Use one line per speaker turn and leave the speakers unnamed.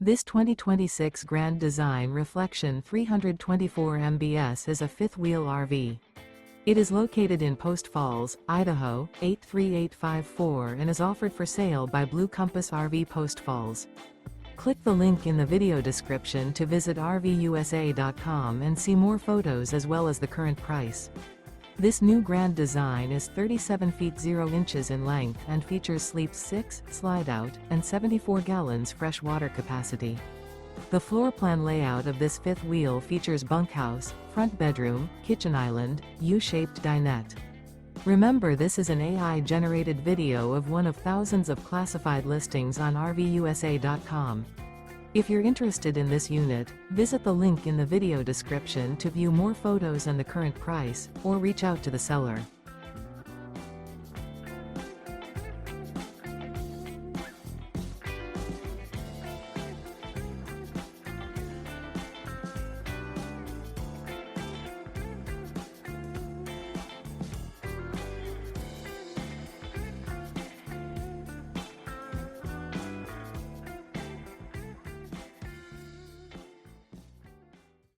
This 2026 Grand Design Reflection 324 mbs is a fifth-wheel RV. It is located in Post Falls, Idaho, 83854 and is offered for sale by Blue Compass RV Post Falls. Click the link in the video description to visit RVUSA.com and see more photos as well as the current price. This new Grand Design is 37 feet 0 inches in length and features sleeps 6, slide-out, and 74 gallons fresh water capacity. The floor plan layout of this fifth wheel features bunkhouse, front bedroom, kitchen island, U-shaped dinette. Remember, this is an AI-generated video of one of thousands of classified listings on RVUSA.com. If you're interested in this unit, visit the link in the video description to view more photos and the current price, or reach out to the seller.